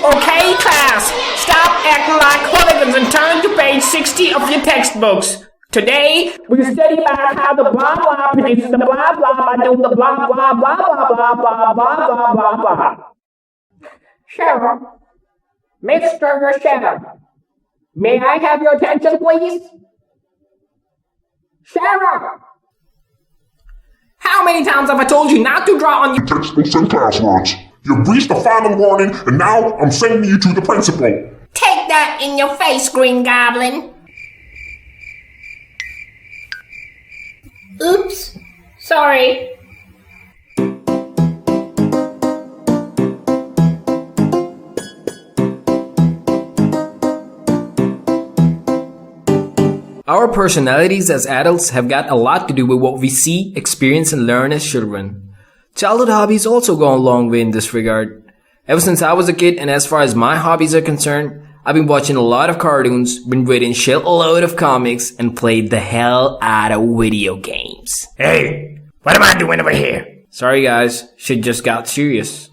Okay, class, stop acting like hooligans and turn to page 60 of your textbooks. Today, we study about how the blah blah produces the blah blah by doing the blah blah blah blah blah blah blah blah blah. Sheriff, Mr. Sheriff, may I have your attention, please? Sheriff! How many times have I told you not to draw on your textbooks and classworks? You've reached the final warning, and now I'm sending you to the principal. Take that in your face, Green Goblin. Oops. Sorry. Our personalities as adults have got a lot to do with what we see, experience, and learn as children. Childhood hobbies also go a long way in this regard. Ever since I was a kid, and as far as my hobbies are concerned, I've been watching a lot of cartoons, been reading shitload of comics, and played the hell out of video games. Hey, what am I doing over here? Sorry guys, shit just got serious.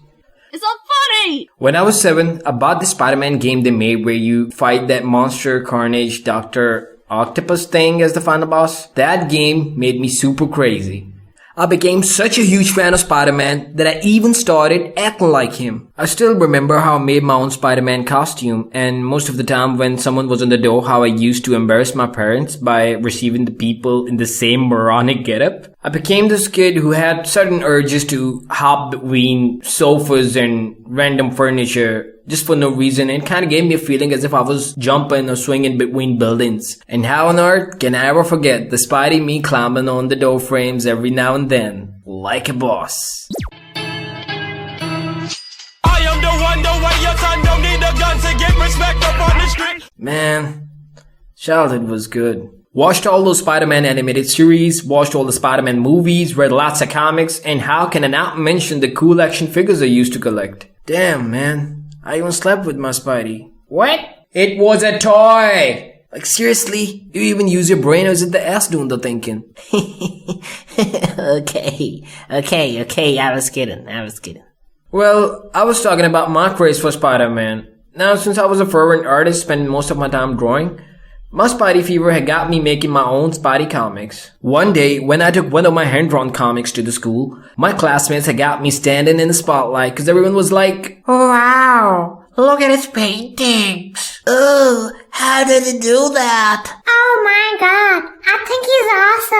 It's not funny! When I was 7, I bought the Spider-Man game they made where you fight that monster Carnage Dr. Octopus thing as the final boss. That game made me super crazy. I became such a huge fan of Spider-Man that I even started acting like him. I still remember how I made my own Spider-Man costume, and most of the time when someone was on the door, how I used to embarrass my parents by receiving the people in the same moronic getup. I became this kid who had certain urges to hop between sofas and random furniture just for no reason, and kind of gave me a feeling as if I was jumping or swinging between buildings. And how on earth can I ever forget the Spidey me climbing on the door frames every now and then, like a boss. I am the one, the way your son don't need a gun to get respect up on the street. Man, childhood was good. Watched all those Spider-Man animated series, watched all the Spider-Man movies, read lots of comics, and how can I not mention the cool action figures I used to collect? Damn, man. I even slept with my Spidey. What? It was a toy! Like seriously? You even use your brain or is it the ass doing the thinking? Okay, I was kidding. Well, I was talking about my craze for Spider-Man. Now, since I was a fervent artist spending most of my time drawing, my Spidey fever had got me making my own Spidey comics. One day, when I took one of my hand-drawn comics to the school, my classmates had got me standing in the spotlight because everyone was like, Wow, look at his paintings. Oh, how did he do that? Oh my god, I think he's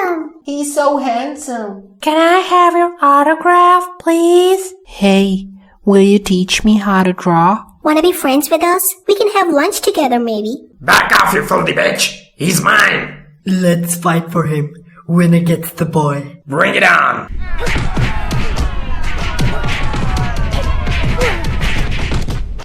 awesome. He's so handsome. Can I have your autograph, please? Hey, will you teach me how to draw? Wanna be friends with us? We can have lunch together maybe. Back off, you filthy bitch! He's mine! Let's fight for him. Winner gets the boy. Bring it on!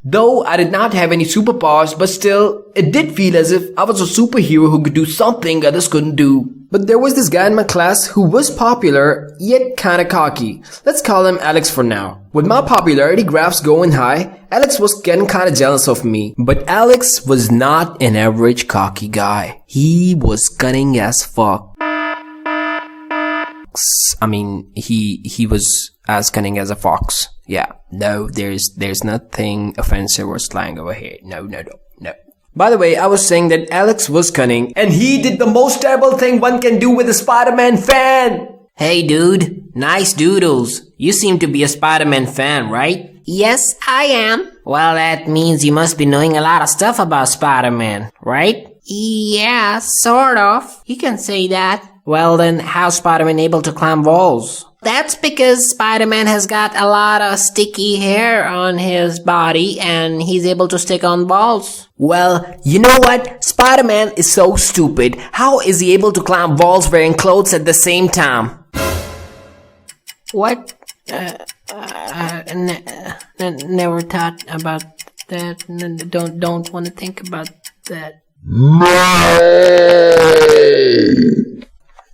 Though I did not have any superpowers, but still, it did feel as if I was a superhero who could do something others couldn't do. But there was this guy in my class who was popular, yet kinda cocky. Let's call him Alex for now. With my popularity graphs going high, Alex was getting kinda jealous of me. But Alex was not an average cocky guy. He was cunning as fuck. I mean, he was as cunning as a fox. Yeah, no, there's nothing offensive or slang over here. No. By the way, I was saying that Alex was cunning, and he did the most terrible thing one can do with a Spider-Man fan! Hey dude, nice doodles. You seem to be a Spider-Man fan, right? Yes, I am. Well, that means you must be knowing a lot of stuff about Spider-Man, right? Yeah, sort of. You can say that. Well then, how's Spider-Man able to climb walls? That's because Spider-Man has got a lot of sticky hair on his body and he's able to stick on walls. Well, you know what? Spider-Man is so stupid. How is he able to climb walls wearing clothes at the same time? What? Never thought about that. Don't want to think about that.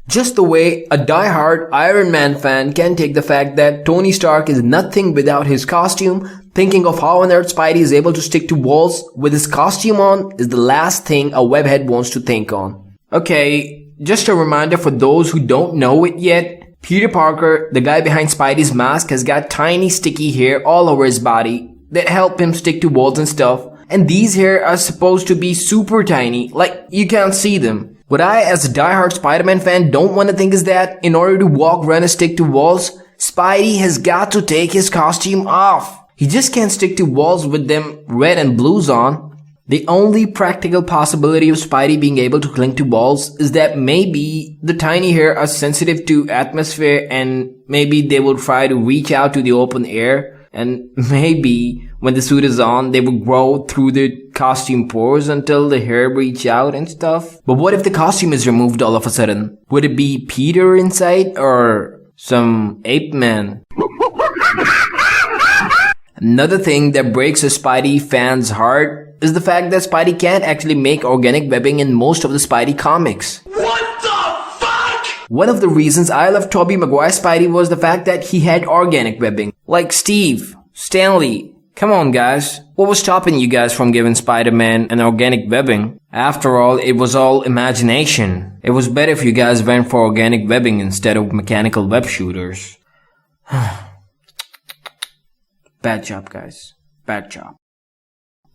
Just the way a die-hard Iron Man fan can take the fact that Tony Stark is nothing without his costume, thinking of how on earth Spidey is able to stick to walls with his costume on is the last thing a webhead wants to think on. Okay, just a reminder for those who don't know it yet, Peter Parker, the guy behind Spidey's mask, has got tiny sticky hair all over his body. that help him stick to walls and stuff. And these here are supposed to be super tiny, like you can't see them. What I, as a diehard Spider-Man fan, don't want to think is that in order to walk, run, and stick to walls, Spidey has got to take his costume off. He just can't stick to walls with them red and blues on. The only practical possibility of Spidey being able to cling to walls is that maybe the tiny hair are sensitive to atmosphere and maybe they will try to reach out to the open air, and maybe when the suit is on they will grow through the costume pores until the hair reach out and stuff. But what if the costume is removed all of a sudden? Would it be Peter inside or some ape man? Another thing that breaks a Spidey fan's heart is the fact that Spidey can't actually make organic webbing in most of the Spidey comics. What the fuck? One of the reasons I love Tobey Maguire's Spidey was the fact that he had organic webbing. Like Steve, Stanlee, come on guys. What was stopping you guys from giving Spider-Man an organic webbing? After all, it was all imagination. It was better if you guys went for organic webbing instead of mechanical web shooters. Bad job, guys. Bad job.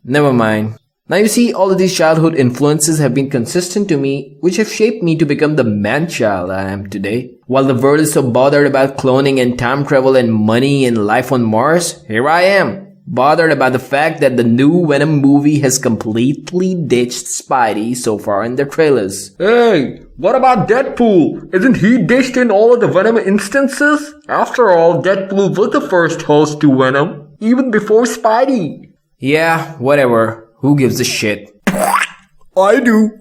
Never mind. Now you see, all of these childhood influences have been consistent to me, which have shaped me to become the man-child I am today. While the world is so bothered about cloning and time travel and money and life on Mars, here I am, bothered about the fact that the new Venom movie has completely ditched Spidey so far in their trailers. Hey, what about Deadpool? Isn't he ditched in all of the Venom instances? After all, Deadpool was the first host to Venom, even before Spidey. Yeah, whatever. Who gives a shit? I do.